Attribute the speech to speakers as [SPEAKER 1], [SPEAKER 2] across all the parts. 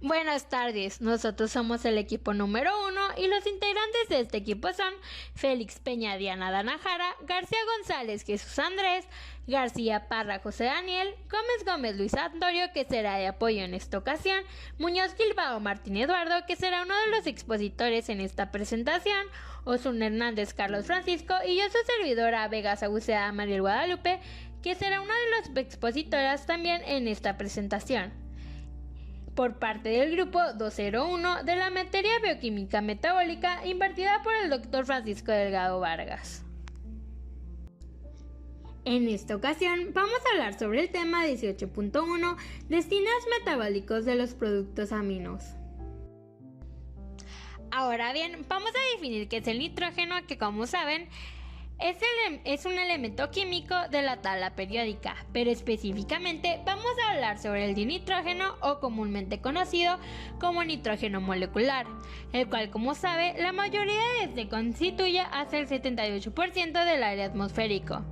[SPEAKER 1] Buenas tardes, nosotros somos el equipo número 1 y los integrantes de este equipo son Félix Peña Diana Danajara, García González Jesús Andrés, García Parra José Daniel, Gómez Luis Antonio, que será de apoyo en esta ocasión, Muñoz Gilbao Martín Eduardo, que será uno de los expositores en esta presentación, Osun Hernández Carlos Francisco y yo su servidora Vega Sabuceda Mariel Guadalupe, que será una de las expositoras también en esta presentación. Por parte del grupo 201 de la materia Bioquímica Metabólica impartida por el Dr. Francisco Delgado Vargas. En esta ocasión vamos a hablar sobre el tema 18.1, destinos metabólicos de los productos aminos. Ahora bien, vamos a definir qué es el nitrógeno, que como saben, es un elemento químico de la tabla periódica, pero específicamente vamos a hablar sobre el dinitrógeno, o comúnmente conocido como nitrógeno molecular, el cual, como sabe, la mayoría de este constituye hasta el 78% del aire atmosférico.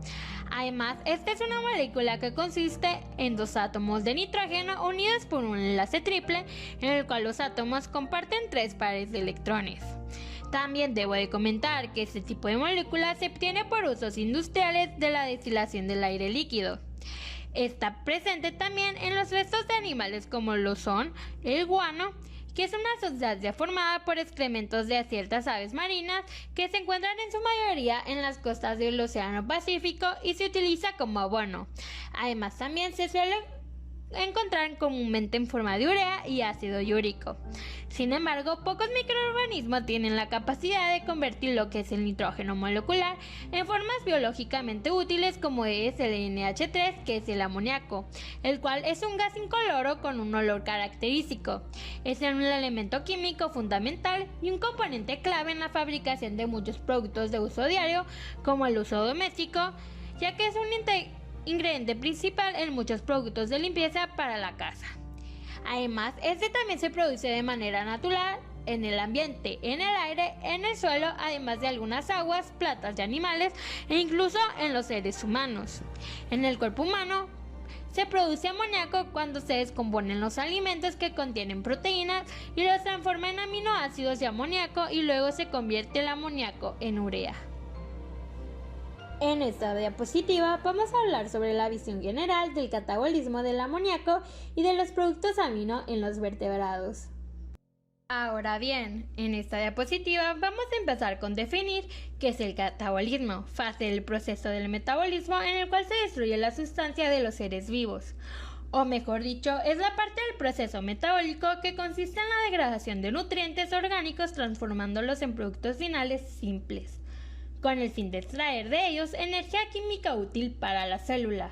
[SPEAKER 1] Además, esta es una molécula que consiste en dos átomos de nitrógeno unidos por un enlace triple, en el cual los átomos comparten 3 pares de electrones. También debo de comentar que este tipo de molécula se obtiene por usos industriales de la destilación del aire líquido. Está presente también en los restos de animales como lo son el guano, que es una sustancia formada por excrementos de ciertas aves marinas que se encuentran en su mayoría en las costas del Océano Pacífico y se utiliza como abono. Además, también se suele encontrar comúnmente en forma de urea y ácido úrico. Sin embargo, pocos microorganismos tienen la capacidad de convertir lo que es el nitrógeno molecular en formas biológicamente útiles, como es el NH3, que es el amoníaco, el cual es un gas incoloro con un olor característico. Es un elemento químico fundamental y un componente clave en la fabricación de muchos productos de uso diario, como el uso doméstico, ya que es un ingrediente principal en muchos productos de limpieza para la casa. Además, este también se produce de manera natural en el ambiente, en el aire, en el suelo, además de algunas aguas, plantas y animales, e incluso en los seres humanos. En el cuerpo humano se produce amoníaco cuando se descomponen los alimentos que contienen proteínas y los transforma en aminoácidos de amoníaco, y luego se convierte el amoníaco en urea. En esta diapositiva vamos a hablar sobre la visión general del catabolismo del amoníaco y de los productos amino en los vertebrados. Ahora bien, en esta diapositiva vamos a empezar con definir qué es el catabolismo, fase del proceso del metabolismo en el cual se destruye la sustancia de los seres vivos. O mejor dicho, es la parte del proceso metabólico que consiste en la degradación de nutrientes orgánicos transformándolos en productos finales simples, con el fin de extraer de ellos energía química útil para la célula.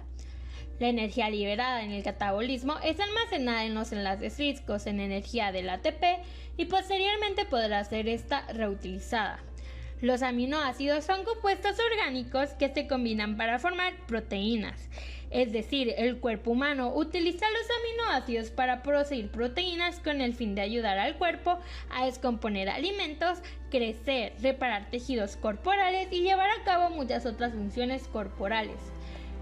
[SPEAKER 1] La energía liberada en el catabolismo es almacenada en los enlaces ricos en energía del ATP y posteriormente podrá ser esta reutilizada. Los aminoácidos son compuestos orgánicos que se combinan para formar proteínas, es decir, el cuerpo humano utiliza los aminoácidos para producir proteínas con el fin de ayudar al cuerpo a descomponer alimentos, crecer, reparar tejidos corporales y llevar a cabo muchas otras funciones corporales.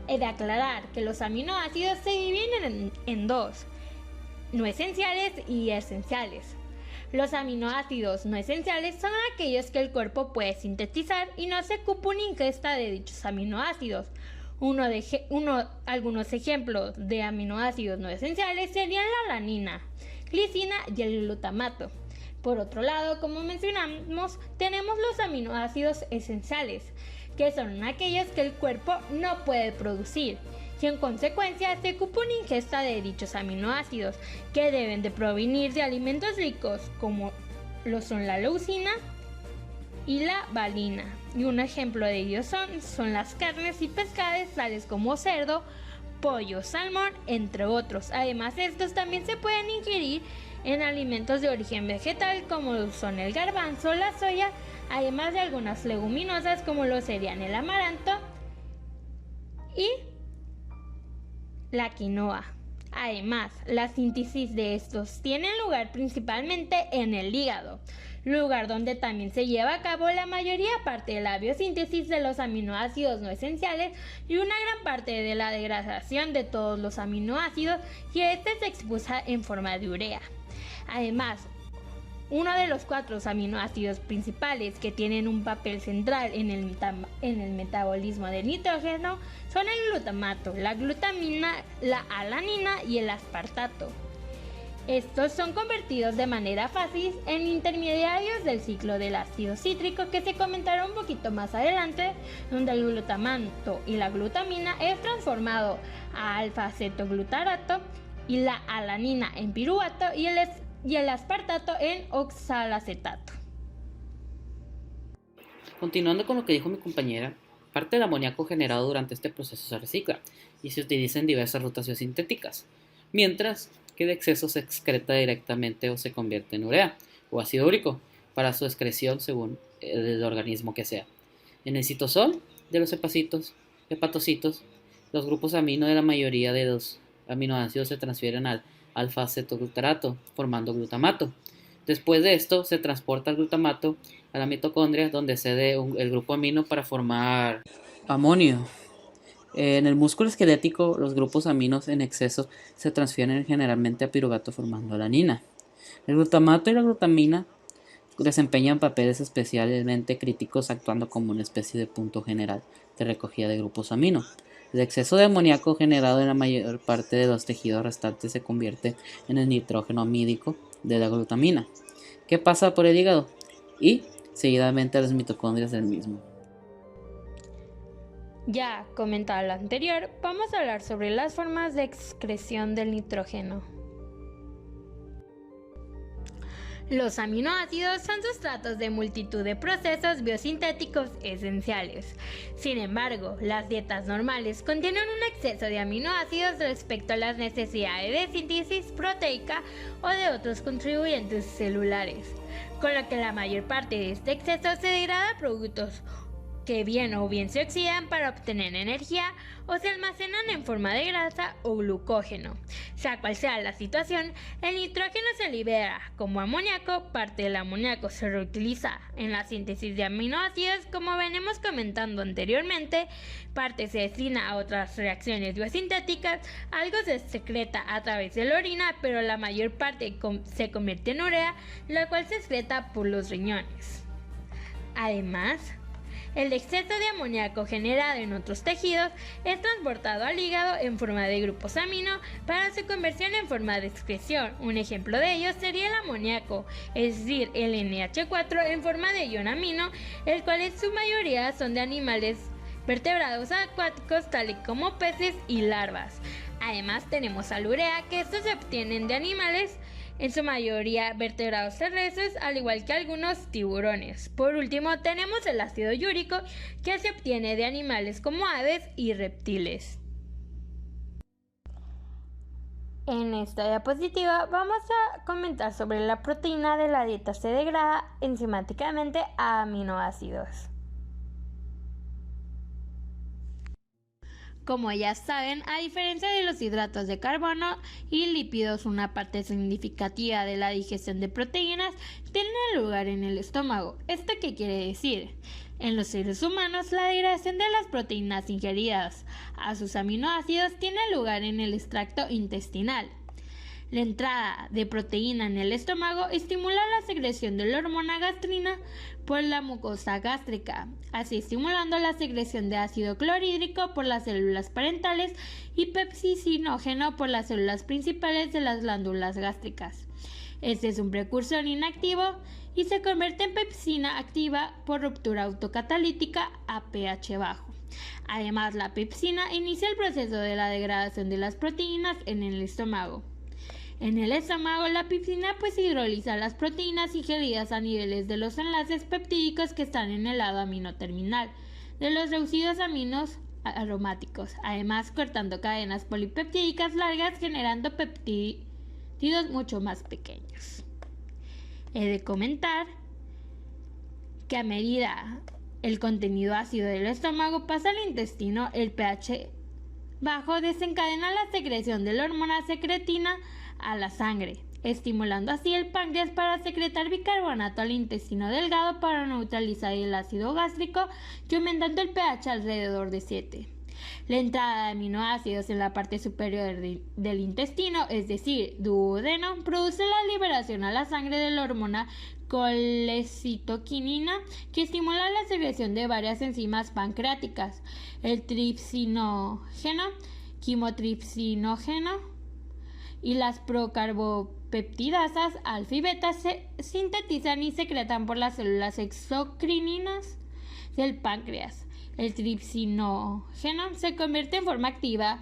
[SPEAKER 1] He de aclarar que los aminoácidos se dividen en dos, no esenciales y esenciales. Los aminoácidos no esenciales son aquellos que el cuerpo puede sintetizar y no se ocupa una ingesta de dichos aminoácidos. Algunos ejemplos de aminoácidos no esenciales serían la alanina, glicina y el glutamato. Por otro lado, como mencionamos, tenemos los aminoácidos esenciales, que son aquellos que el cuerpo no puede producir, y en consecuencia se ocupa una ingesta de dichos aminoácidos, que deben de provenir de alimentos ricos, como lo son la leucina y la valina. Y un ejemplo de ellos son las carnes y pescados tales como cerdo, pollo, salmón, entre otros. Además, estos también se pueden ingerir en alimentos de origen vegetal como son el garbanzo, la soya, además de algunas leguminosas como lo serían el amaranto y la quinoa. Además, la síntesis de estos tiene lugar principalmente en el hígado, lugar donde también se lleva a cabo la mayoría parte de la biosíntesis de los aminoácidos no esenciales y una gran parte de la degradación de todos los aminoácidos, y este se expulsa en forma de urea. Además, uno de los 4 aminoácidos principales que tienen un papel central en el metabolismo del nitrógeno son el glutamato, la glutamina, la alanina y el aspartato. Estos son convertidos de manera fácil en intermediarios del ciclo del ácido cítrico, que se comentará un poquito más adelante, donde el glutamato y la glutamina es transformado a alfa-acetoglutarato y la alanina en piruvato y el aspartato en oxalacetato.
[SPEAKER 2] Continuando con lo que dijo mi compañera, parte del amoníaco generado durante este proceso se recicla y se utiliza en diversas rutas biosintéticas, mientras que de exceso se excreta directamente o se convierte en urea o ácido úrico para su excreción según el organismo que sea. En el citosol de los hepatocitos, los grupos amino de la mayoría de los aminoácidos se transfieren al alfa-acetoglutarato, formando glutamato. Después de esto, se transporta el glutamato a la mitocondria, donde cede el grupo amino para formar amonio. En el músculo esquelético, los grupos aminos en exceso se transfieren generalmente a piruvato formando alanina. El glutamato y la glutamina desempeñan papeles especialmente críticos, actuando como una especie de punto general de recogida de grupos amino. El exceso de amoníaco generado en la mayor parte de los tejidos restantes se convierte en el nitrógeno amídico de la glutamina, que pasa por el hígado y seguidamente a las mitocondrias del mismo.
[SPEAKER 1] Ya comentado lo anterior, vamos a hablar sobre las formas de excreción del nitrógeno. Los aminoácidos son sustratos de multitud de procesos biosintéticos esenciales. Sin embargo, las dietas normales contienen un exceso de aminoácidos respecto a las necesidades de síntesis proteica o de otros contribuyentes celulares, con lo que la mayor parte de este exceso se degrada a productos que bien se oxidan para obtener energía o se almacenan en forma de grasa o glucógeno. Sea cual sea la situación, el nitrógeno se libera como amoníaco, parte del amoníaco se reutiliza en la síntesis de aminoácidos, como venimos comentando anteriormente, parte se destina a otras reacciones biosintéticas, algo se secreta a través de la orina, pero la mayor parte se convierte en urea, la cual se excreta por los riñones. Además, el exceso de amoníaco generado en otros tejidos es transportado al hígado en forma de grupos amino para su conversión en forma de excreción. Un ejemplo de ello sería el amoníaco, es decir, el NH4 en forma de ion amino, el cual en su mayoría son de animales vertebrados acuáticos tales como peces y larvas. Además tenemos al urea, que estos se obtienen de animales en su mayoría vertebrados terrestres, al igual que algunos tiburones. Por último, tenemos el ácido úrico, que se obtiene de animales como aves y reptiles. En esta diapositiva vamos a comentar sobre la proteína de la dieta. Se degrada enzimáticamente a aminoácidos. Como ya saben, a diferencia de los hidratos de carbono y lípidos, una parte significativa de la digestión de proteínas tiene lugar en el estómago. ¿Esto qué quiere decir? En los seres humanos, la degradación de las proteínas ingeridas a sus aminoácidos tiene lugar en el extracto intestinal. La entrada de proteína en el estómago estimula la secreción de la hormona gastrina por la mucosa gástrica, así estimulando la secreción de ácido clorhídrico por las células parentales y pepsinógeno por las células principales de las glándulas gástricas. Este es un precursor inactivo y se convierte en pepsina activa por ruptura autocatalítica a pH bajo. Además, la pepsina inicia el proceso de la degradación de las proteínas en el estómago. En el estómago, la pepsina hidroliza las proteínas ingeridas a niveles de los enlaces peptídicos que están en el lado amino terminal de los reducidos aminos aromáticos, además cortando cadenas polipeptídicas largas, generando peptídeos mucho más pequeños. He de comentar que a medida el contenido ácido del estómago pasa al intestino, el pH bajo desencadena la secreción de la hormona secretina a la sangre, estimulando así el páncreas para secretar bicarbonato al intestino delgado para neutralizar el ácido gástrico y aumentando el pH alrededor de 7. La entrada de aminoácidos en la parte superior del intestino, es decir, duodeno, produce la liberación a la sangre de la hormona colecitoquinina, que estimula la secreción de varias enzimas pancreáticas, el tripsinógeno, quimotripsinógeno y las procarbopeptidasas alfa y beta se sintetizan y secretan por las células exocrininas del páncreas. El tripsinógeno se convierte en forma activa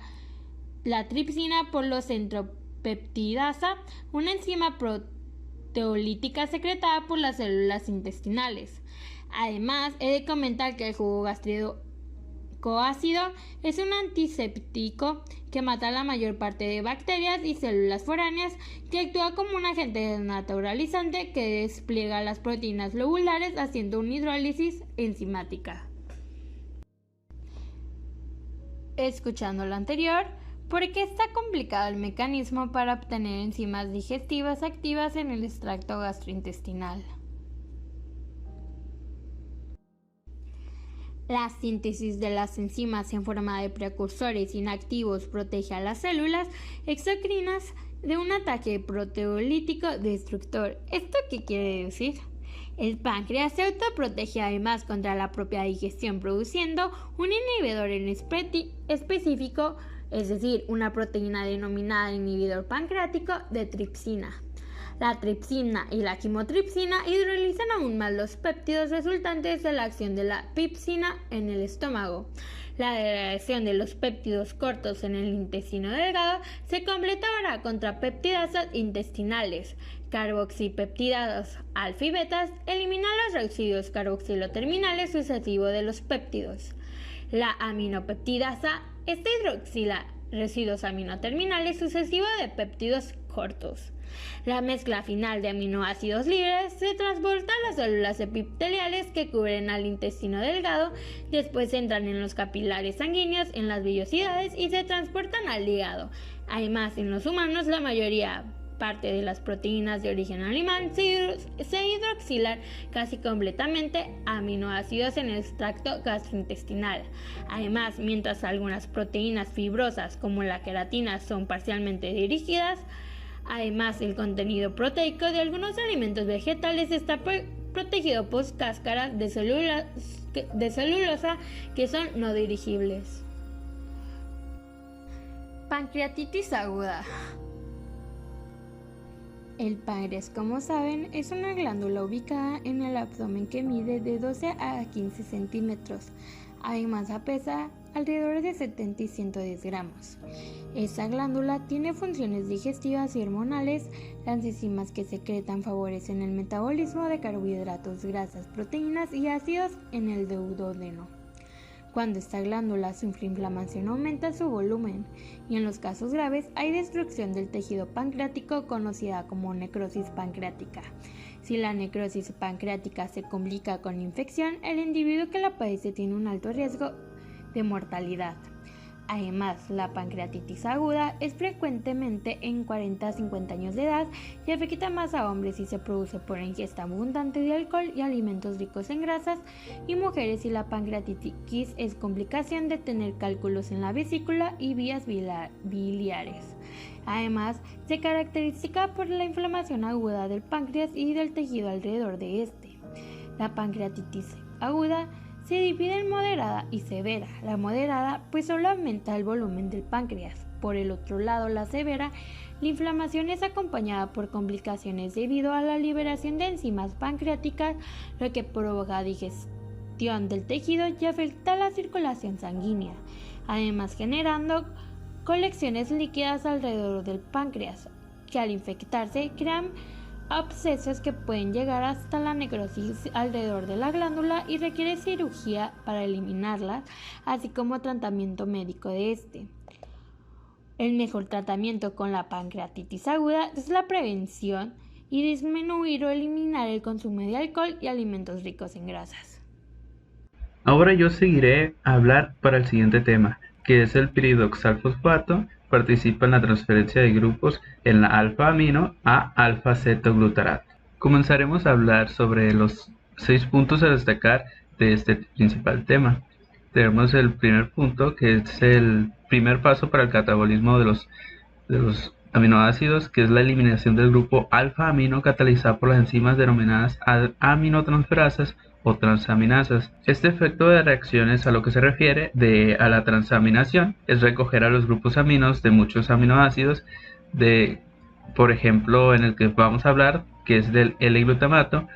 [SPEAKER 1] la tripsina por los centropeptidasa, una enzima proteolítica secretada por las células intestinales. Además, he de comentar que el jugo gástrico ácido es un antiséptico que mata la mayor parte de bacterias y células foráneas, que actúa como un agente desnaturalizante que despliega las proteínas globulares haciendo una hidrólisis enzimática. Escuchando lo anterior, ¿por qué está complicado el mecanismo para obtener enzimas digestivas activas en el extracto gastrointestinal? La síntesis de las enzimas en forma de precursores inactivos protege a las células exocrinas de un ataque proteolítico destructor. ¿Esto qué quiere decir? El páncreas se autoprotege además contra la propia digestión produciendo un inhibidor en específico, es decir, una proteína denominada inhibidor pancreático de tripsina. La tripsina y la quimotripsina hidrolizan aún más los péptidos resultantes de la acción de la pepsina en el estómago. La degradación de los péptidos cortos en el intestino delgado se completa ahora contra peptidasas intestinales, carboxipeptidados alfa y betas, eliminan los residuos carboxilo-terminales sucesivos de los péptidos. La aminopeptidasa, esta hidroxila residuos aminoterminales sucesivos de péptidos cortos. La mezcla final de aminoácidos libres se transporta a las células epiteliales que cubren al intestino delgado, después entran en los capilares sanguíneos, en las vellosidades y se transportan al hígado. Además, en los humanos la mayoría parte de las proteínas de origen animal se hidroxilan casi completamente a aminoácidos en el extracto gastrointestinal. Además, mientras algunas proteínas fibrosas como la queratina son parcialmente dirigidas, además, el contenido proteico de algunos alimentos vegetales está protegido por cáscaras de celulosa que son no dirigibles. Pancreatitis aguda. El páncreas, como saben, es una glándula ubicada en el abdomen que mide de 12 a 15 centímetros. Además, pesa alrededor de 70 y 110 gramos. Esta glándula tiene funciones digestivas y hormonales. Las enzimas que secretan favorecen el metabolismo de carbohidratos, grasas, proteínas y ácidos en el duodeno. Cuando esta glándula sufre inflamación aumenta su volumen y en los casos graves hay destrucción del tejido pancreático conocida como necrosis pancreática. Si la necrosis pancreática se complica con infección, el individuo que la padece tiene un alto riesgo de mortalidad. Además, la pancreatitis aguda es frecuentemente en 40 a 50 años de edad y afecta más a hombres si se produce por ingesta abundante de alcohol y alimentos ricos en grasas, y mujeres si la pancreatitis es complicación de tener cálculos en la vesícula y vías biliares. Además, se caracteriza por la inflamación aguda del páncreas y del tejido alrededor de este. La pancreatitis aguda se divide en moderada y severa. La moderada pues solo aumenta el volumen del páncreas. Por el otro lado, la severa, la inflamación es acompañada por complicaciones debido a la liberación de enzimas pancreáticas, lo que provoca digestión del tejido y afecta la circulación sanguínea, además generando colecciones líquidas alrededor del páncreas, que al infectarse crean abscesos que pueden llegar hasta la necrosis alrededor de la glándula y requiere cirugía para eliminarlas, así como tratamiento médico de este. El mejor tratamiento con la pancreatitis aguda es la prevención y disminuir o eliminar el consumo de alcohol y alimentos ricos en grasas.
[SPEAKER 3] Ahora yo seguiré a hablar para el siguiente tema, que es el piridoxal-fosfato. Participa en la transferencia de grupos en la alfa-amino a alfa-cetoglutarato. Comenzaremos a hablar sobre los 6 puntos a destacar de este principal tema. tenemos el primer punto, que es el primer paso para el catabolismo de los aminoácidos, que es la eliminación del grupo alfa-amino catalizado por las enzimas denominadas aminotransferasas o transaminasas. Este efecto de reacciones a lo que se refiere a la transaminación es recoger a los grupos aminos de muchos aminoácidos, por ejemplo, en el que vamos a hablar, que es del L-glutamato,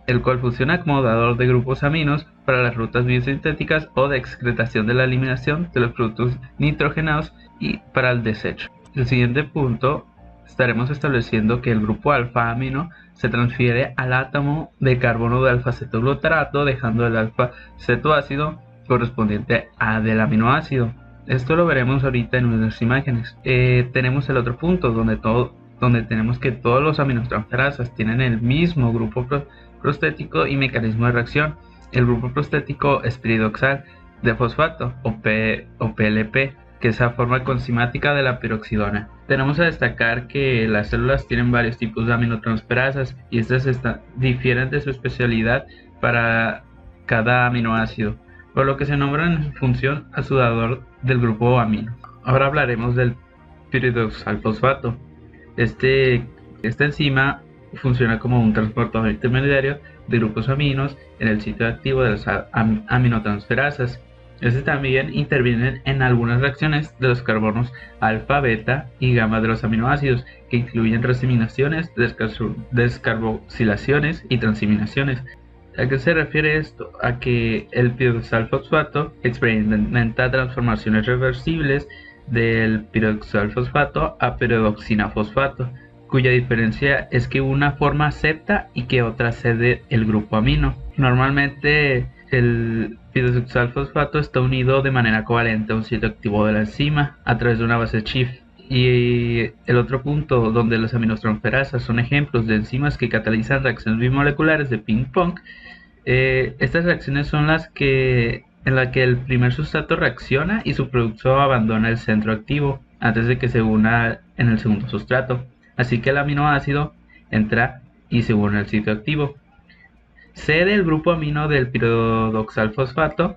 [SPEAKER 3] el cual funciona como dador de grupos aminos para las rutas biosintéticas o de excretación de la eliminación de los productos nitrogenados y para el desecho. El siguiente punto, estaremos estableciendo que el grupo alfa-amino se transfiere al átomo de carbono de alfa-cetoglutarato, dejando el alfa-cetoácido correspondiente a del aminoácido. Esto lo veremos ahorita en unas imágenes. Tenemos el otro punto donde tenemos que todos los aminotransferasas tienen el mismo grupo prostético y mecanismo de reacción. El grupo prostético es piridoxal de fosfato o PLP, que es la forma coenzimática de la piroxidona. Tenemos a destacar que las células tienen varios tipos de aminotransferasas y estas difieren de su especialidad para cada aminoácido, por lo que se nombran en función a su dador del grupo amino. Ahora hablaremos del piridoxal fosfato. Esta enzima funciona como un transportador intermediario de grupos aminos en el sitio activo de las aminotransferasas. También intervienen en algunas reacciones de los carbonos alfa, beta y gamma de los aminoácidos, que incluyen transaminaciones, descarboxilaciones y transaminaciones. ¿A qué se refiere esto? A que el piridoxal fosfato experimenta transformaciones reversibles del piridoxal fosfato a piridoxina fosfato, cuya diferencia es que una forma acepta y que otra cede el grupo amino. Normalmente el piridoxal fosfato está unido de manera covalente a un sitio activo de la enzima a través de una base Schiff. Y el otro punto donde las aminotransferasas son ejemplos de enzimas que catalizan reacciones bimoleculares de ping-pong. Estas reacciones son en las que el primer sustrato reacciona y su producto abandona el centro activo antes de que se una en el segundo sustrato. Así que el aminoácido entra y se une al sitio activo. Cede el grupo amino del piridoxal fosfato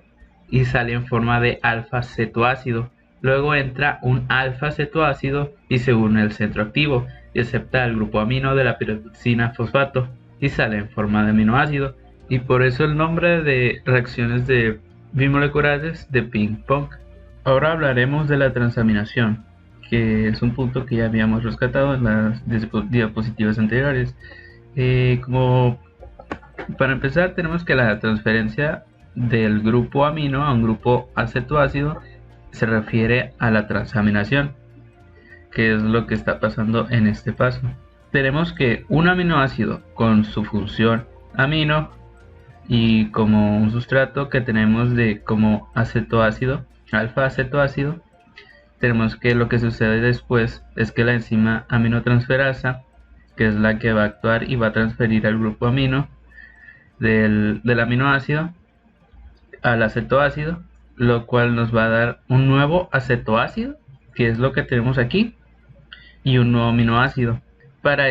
[SPEAKER 3] y sale en forma de alfa-cetoácido. Luego entra un alfa-cetoácido y se une al centro activo y acepta el grupo amino de la piridoxina fosfato y sale en forma de aminoácido. Y por eso el nombre de reacciones bimoleculares de ping-pong. Ahora hablaremos de la transaminación, que es un punto que ya habíamos rescatado en las diapositivas anteriores. Para empezar, tenemos que la transferencia del grupo amino a un grupo acetoácido se refiere a la transaminación, que es lo que está pasando en este paso. Tenemos que un aminoácido con su función amino y como un sustrato que tenemos como acetoácido, alfa-acetoácido, tenemos que lo que sucede después es que la enzima aminotransferasa, que es la que va a actuar y va a transferir al grupo amino del aminoácido al acetoácido, lo cual nos va a dar un nuevo acetoácido, que es lo que tenemos aquí, y un nuevo aminoácido. Para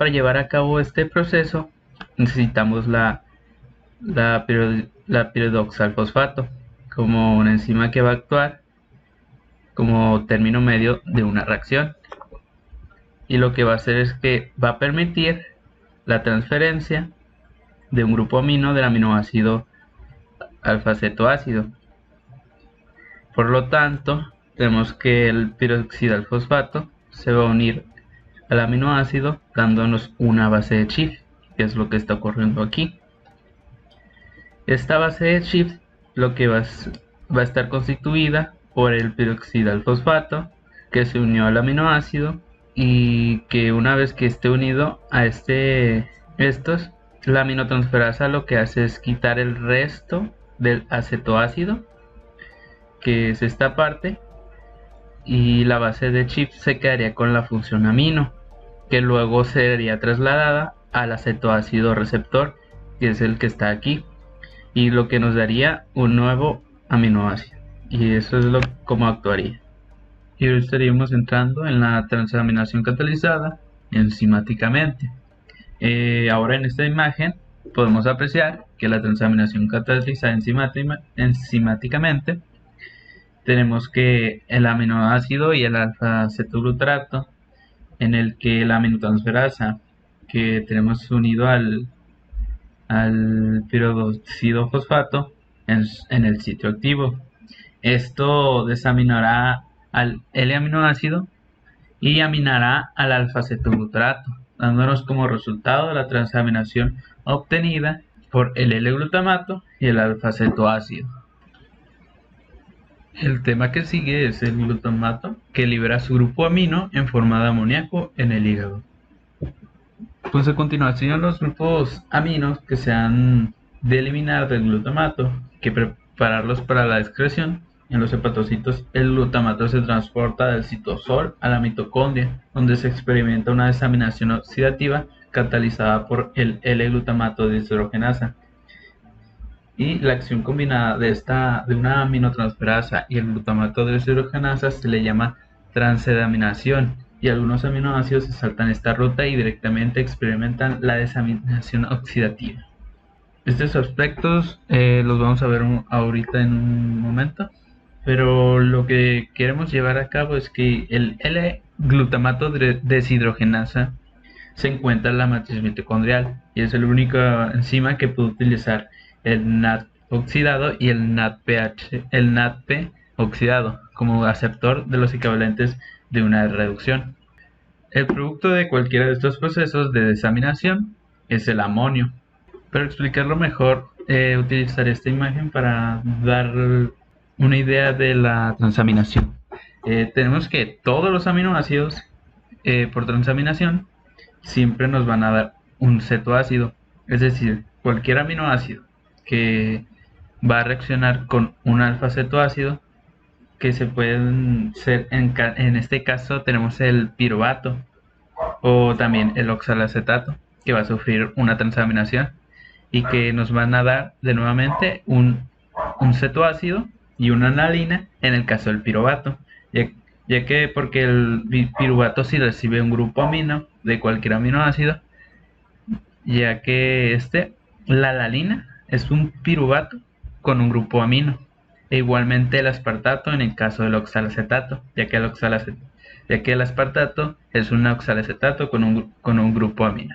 [SPEAKER 3] llevar a cabo este proceso necesitamos la piridoxal fosfato como una enzima que va a actuar como término medio de una reacción, y lo que va a hacer es que va a permitir la transferencia de un grupo amino del aminoácido alfa-cetoácido. Por lo tanto, tenemos que el piridoxal fosfato se va a unir al aminoácido dándonos una base de Schiff, que es lo que está ocurriendo aquí. Esta base de Schiff lo que va a estar constituida por el piridoxal fosfato, que se unió al aminoácido, y que una vez que esté unido a estos, la aminotransferasa lo que hace es quitar el resto del acetoácido, que es esta parte, y la base de Schiff se quedaría con la función amino, que luego sería trasladada al acetoácido receptor, que es el que está aquí, y lo que nos daría un nuevo aminoácido. Y eso es cómo actuaría. Y ahora estaríamos entrando en la transaminación catalizada enzimáticamente. Ahora en esta imagen podemos apreciar que la transaminación cataliza enzimáticamente, tenemos que el aminoácido y el alfa-cetoglutarato, en el que la aminotransferasa que tenemos unido al pirodoxidofosfato fosfato en el sitio activo. Esto desaminará al L-aminoácido y aminará al alfa-cetoglutarato, dándonos como resultado la transaminación obtenida por el L-glutamato y el alfa-cetoácido. El tema que sigue es el glutamato, que libera su grupo amino en forma de amoníaco en el hígado. Pues a continuación los grupos aminos que se han de eliminar del glutamato, que prepararlos para la excreción. En los hepatocitos el glutamato se transporta del citosol a la mitocondria, donde se experimenta una desaminación oxidativa catalizada por el L-glutamato deshidrogenasa. Y la acción combinada de una aminotransferasa y el glutamato deshidrogenasa se le llama transedaminación, y algunos aminoácidos se saltan esta ruta y directamente experimentan la desaminación oxidativa. Estos aspectos los vamos a ver ahorita en un momento, pero lo que queremos llevar a cabo es que el L-glutamato deshidrogenasa se encuentra en la matriz mitocondrial y es el único enzima que puede utilizar el NAD oxidado y el NADP oxidado como aceptor de los equivalentes de una reducción. El producto de cualquiera de estos procesos de desaminación es el amonio. Para explicarlo mejor, utilizaré esta imagen para dar una idea de la transaminación. Tenemos que todos los aminoácidos por transaminación siempre nos van a dar un cetoácido, es decir, cualquier aminoácido que va a reaccionar con un alfa-cetoácido, que se pueden ser, en este caso tenemos el piruvato o también el oxalacetato, que va a sufrir una transaminación y que nos van a dar de nuevamente un cetoácido y una analina en el caso del piruvato, ya que porque el piruvato sí recibe un grupo amino de cualquier aminoácido, ya que la alalina es un piruvato con un grupo amino, e igualmente el aspartato en el caso del oxalacetato, ya que el aspartato es un oxalacetato con un grupo amino.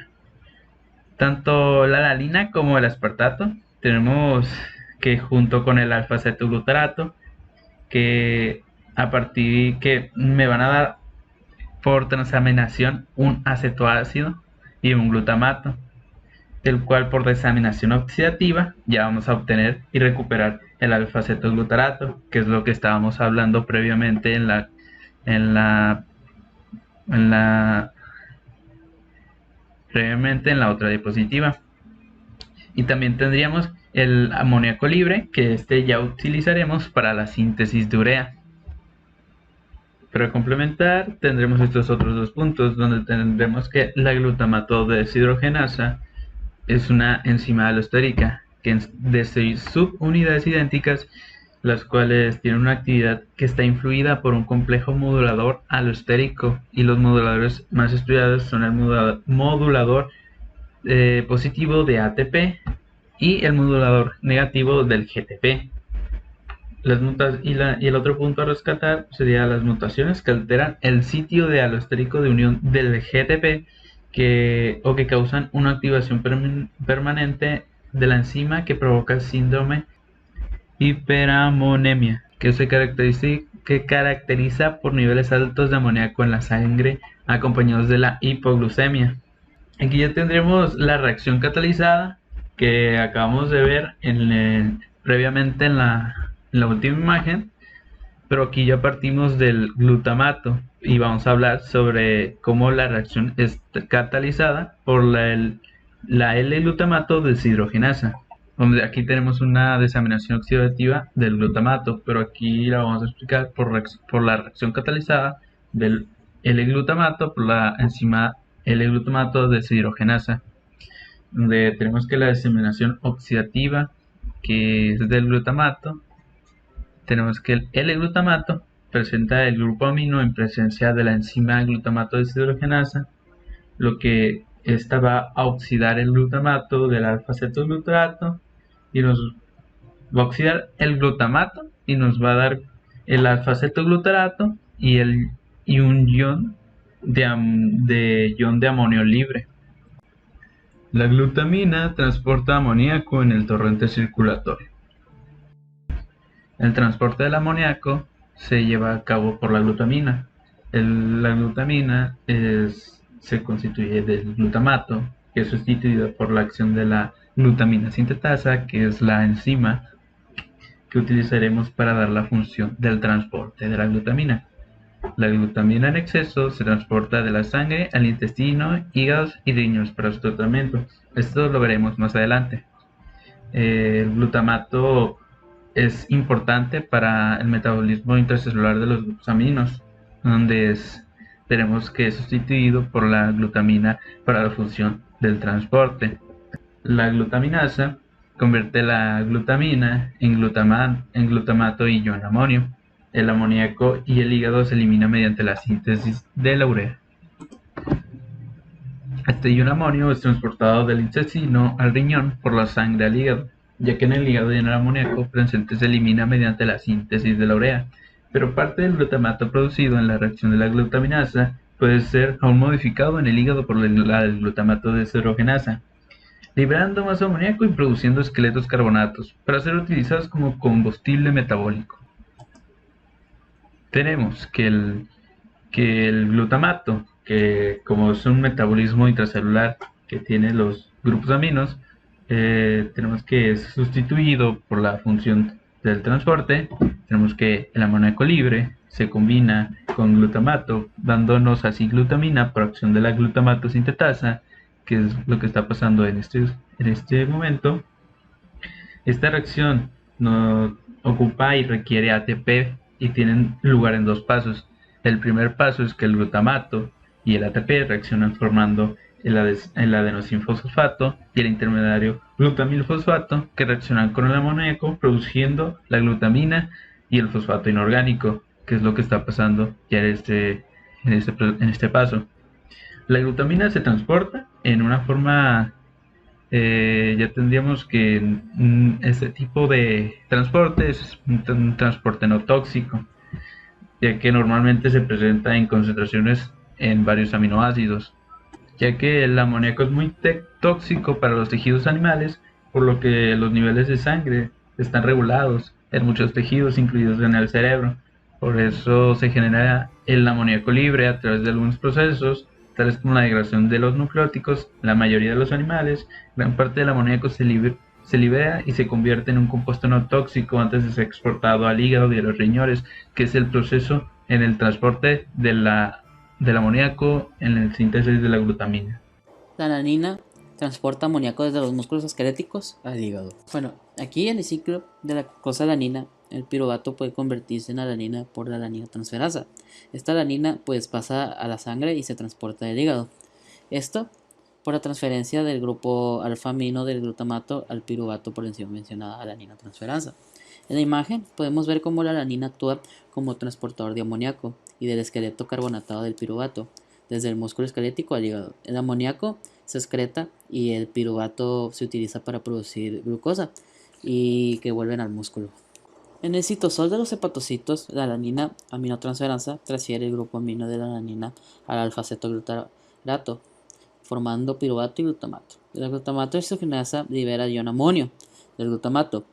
[SPEAKER 3] Tanto la alalina como el aspartato tenemos que junto con el alfa-cetoglutarato, que me van a dar por transaminación un acetoácido y un glutamato, el cual por desaminación oxidativa ya vamos a obtener y recuperar el alfa-cetoglutarato, que es lo que estábamos hablando previamente en la otra diapositiva. Y también tendríamos el amoníaco libre, que ya utilizaremos para la síntesis de urea. Para complementar, tendremos estos otros dos puntos, donde tendremos que la glutamato deshidrogenasa es una enzima alostérica que de 6 subunidades idénticas, las cuales tienen una actividad que está influida por un complejo modulador alostérico, y los moduladores más estudiados son el modulador positivo de ATP y el modulador negativo del GTP. Y el otro punto a rescatar sería las mutaciones que alteran el sitio de alostérico de unión del GTP que causan una activación permanente de la enzima que provoca el síndrome hiperamonemia, que caracteriza por niveles altos de amoníaco en la sangre acompañados de la hipoglucemia. Aquí ya tendremos la reacción catalizada que acabamos de ver previamente en la última imagen, pero aquí ya partimos del glutamato y vamos a hablar sobre cómo la reacción es catalizada por la L-glutamato deshidrogenasa, donde aquí tenemos una desaminación oxidativa del glutamato, pero aquí la vamos a explicar por la reacción catalizada del L-glutamato por la enzima L-glutamato deshidrogenasa, donde tenemos que la desaminación oxidativa, que es del glutamato, tenemos que el L-glutamato presenta el grupo amino en presencia de la enzima glutamato deshidrogenasa, lo que esta va a oxidar el glutamato del alfa-cetoglutarato y nos va a oxidar el glutamato y nos va a dar el alfa-cetoglutarato y un ion de amonio libre. La glutamina transporta amoníaco en el torrente circulatorio. El transporte del amoníaco se lleva a cabo por la glutamina. La glutamina se constituye del glutamato, que es sustituido por la acción de la glutamina sintetasa, que es la enzima que utilizaremos para dar la función del transporte de la glutamina. La glutamina en exceso se transporta de la sangre al intestino, hígados y riñones para su tratamiento. Esto lo veremos más adelante. El glutamato es importante para el metabolismo intracelular de los grupos aminos, donde tenemos que es sustituido por la glutamina para la función del transporte. La glutaminasa convierte la glutamina en glutamato y ion amonio. El amoníaco y el hígado se eliminan mediante la síntesis de la urea. Este ion amonio es transportado del intestino al riñón por la sangre al hígado, ya que en el hígado y en el amoníaco presente se elimina mediante la síntesis de la urea, pero parte del glutamato producido en la reacción de la glutaminasa puede ser aún modificado en el hígado por la glutamato deshidrogenasa, liberando más amoníaco y produciendo esqueletos carbonatos para ser utilizados como combustible metabólico. Tenemos que el glutamato, que como es un metabolismo intracelular que tiene los grupos aminos, tenemos que es sustituido por la función del transporte. Tenemos que el amoníaco libre se combina con glutamato, dándonos así glutamina por acción de la glutamato sintetasa, que es lo que está pasando en este momento. Esta reacción no ocupa y requiere ATP y tienen lugar en dos pasos. El primer paso es que el glutamato y el ATP reaccionan formando el adenosinfosfato y el intermediario glutamilfosfato, que reaccionan con el amoníaco produciendo la glutamina y el fosfato inorgánico, que es lo que está pasando ya en este paso. La glutamina se transporta en una forma, ya tendríamos que este tipo de transporte es un transporte no tóxico, ya que normalmente se presenta en concentraciones en varios aminoácidos, ya que el amoníaco es muy tóxico para los tejidos animales, por lo que los niveles de sangre están regulados en muchos tejidos, incluidos en el cerebro. Por eso se genera el amoníaco libre a través de algunos procesos, tales como la degradación de los nucleóticos. La mayoría de los animales, gran parte del amoníaco se libera y se convierte en un compuesto no tóxico antes de ser exportado al hígado y a los riñones, que es el proceso en el transporte del amoníaco en la síntesis de la glutamina.
[SPEAKER 2] La alanina transporta amoníaco desde los músculos esqueléticos al hígado. Bueno, aquí en el ciclo de la glucosalanina, el piruvato puede convertirse en alanina por la alanina transferasa. Esta alanina pues pasa a la sangre y se transporta del hígado. Esto por la transferencia del grupo alfa-amino del glutamato al piruvato por encima mencionada alanina transferasa. En la imagen podemos ver cómo la alanina actúa como transportador de amoníaco y del esqueleto carbonatado del piruvato, desde el músculo esquelético al hígado. El amoníaco se excreta y el piruvato se utiliza para producir glucosa y que vuelven al músculo. En el citosol de los hepatocitos, la alanina aminotransferasa transfiere el grupo amino de la alanina al alfa-cetoglutarato, formando piruvato y glutamato. El glutamato deshidrogenasa libera ion amonio del glutamato.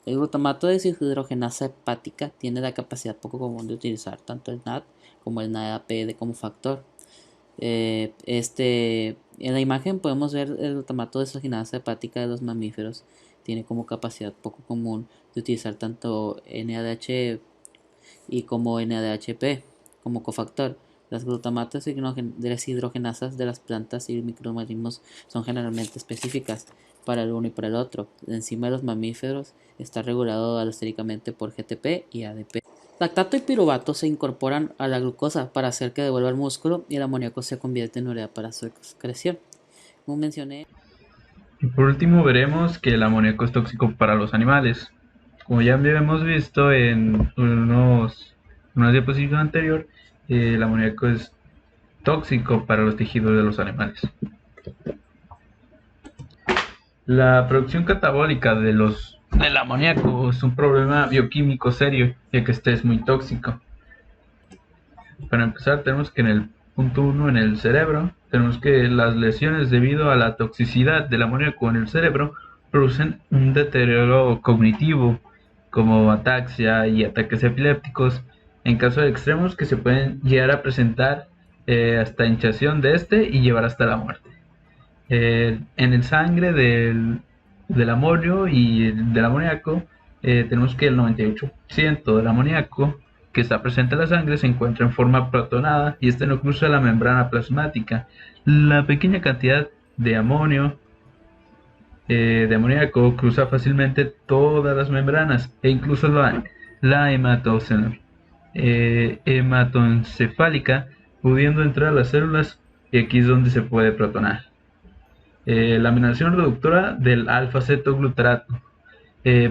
[SPEAKER 2] El glutamato deshidrogenasa hepática tiene la capacidad poco común de utilizar tanto el NAD como el NADPD como factor. En la imagen podemos ver el glutamato deshidrogenasa hepática de los mamíferos. Tiene como capacidad poco común de utilizar tanto NADH y como NADHP como cofactor. Las glutamatos deshidrogenasas de las plantas y microorganismos son generalmente específicas para el uno y para el otro. La enzima de los mamíferos está regulado alostéricamente por GTP y ADP. Lactato y piruvato se incorporan a la glucosa para hacer que devuelva el músculo y el amoníaco se convierte en urea para su excreción. Como mencioné.
[SPEAKER 3] Y por último veremos que el amoníaco es tóxico para los animales. Como ya habíamos visto en una diapositiva anterior, el amoníaco es tóxico para los tejidos de los animales. La producción catabólica del amoníaco es un problema bioquímico serio, ya que este es muy tóxico. Para empezar, tenemos que en el punto 1, en el cerebro, tenemos que las lesiones debido a la toxicidad del amoníaco en el cerebro producen un deterioro cognitivo, como ataxia y ataques epilépticos, en caso de extremos que se pueden llegar a presentar hasta hinchazón de este y llevar hasta la muerte. En el sangre del amonio y del amoníaco, tenemos que el 98% del amoníaco que está presente en la sangre se encuentra en forma protonada y este no cruza la membrana plasmática. La pequeña cantidad de amoníaco cruza fácilmente todas las membranas e incluso la hematoencefálica, pudiendo entrar a las células, y aquí es donde se puede protonar. La amenación reductora del alfa-cetoglutarato.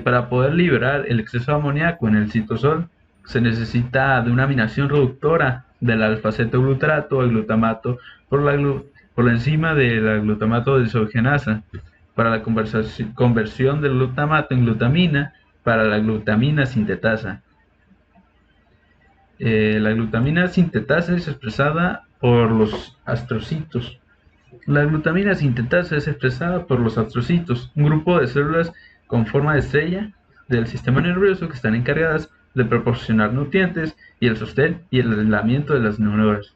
[SPEAKER 3] Para poder liberar el exceso de amoníaco en el citosol, se necesita de una amenación reductora del alfa-cetoglutarato al glutamato por la enzima de la glutamato desogenasa para la conversión del glutamato en glutamina para la glutamina sintetasa. La glutamina sintetasa es expresada por los astrocitos. La glutamina sintetasa es expresada por los astrocitos, un grupo de células con forma de estrella del sistema nervioso que están encargadas de proporcionar nutrientes y el sostén y el aislamiento de las neuronas.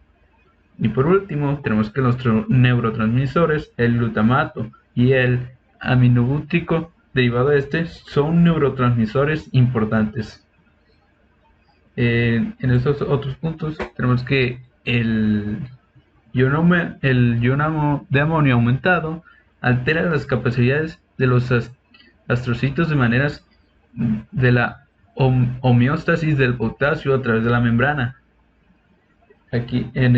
[SPEAKER 3] Y por último, tenemos que los neurotransmisores, el glutamato y el aminobútrico derivado de este, son neurotransmisores importantes. En estos otros puntos tenemos que el iono de amonio aumentado altera las capacidades de los astrocitos de maneras de la homeostasis del potasio a través de la membrana. Aquí en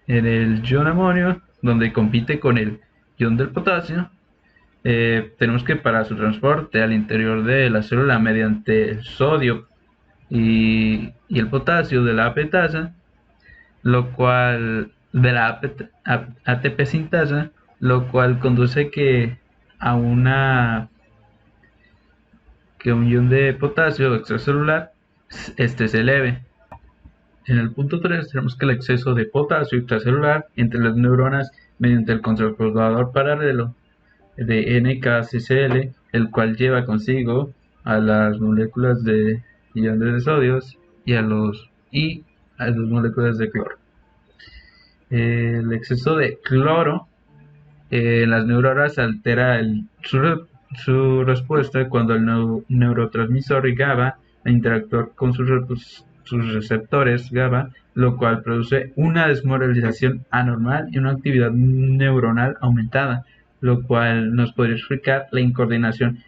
[SPEAKER 3] el ion amonio, donde compite con el ion del potasio, tenemos que para su transporte al interior de la célula mediante el sodio y el potasio de la apetasa, lo cual de la ATP sintasa, lo cual conduce a un ion de potasio extracelular se eleve. En el punto 3 tenemos que el exceso de potasio extracelular entre las neuronas mediante el contrarrespirador paralelo de NKCl, el cual lleva consigo a las moléculas de iones de sodio y a las moléculas de cloro. El exceso de cloro en las neuronas altera su respuesta cuando el neurotransmisor GABA interactúa con sus receptores GABA, lo cual produce una desmoralización anormal y una actividad neuronal aumentada, lo cual nos podría explicar la incoordinación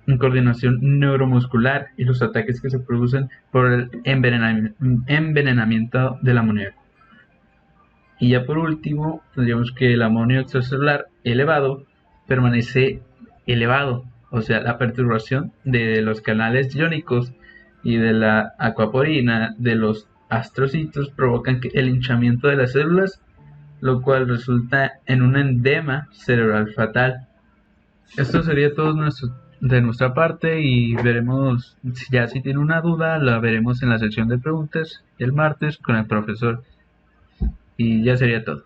[SPEAKER 3] neuromuscular y los ataques que se producen por el envenenamiento del amoníaco. Y ya por último, tendríamos que el amonio extracelular elevado permanece elevado, o sea, la perturbación de los canales iónicos y de la acuaporina de los astrocitos provocan el hinchamiento de las células, lo cual resulta en un edema cerebral fatal. Esto sería todo de nuestra parte y veremos, ya si tiene una duda, la veremos en la sección de preguntas el martes con el profesor. Y ya sería todo.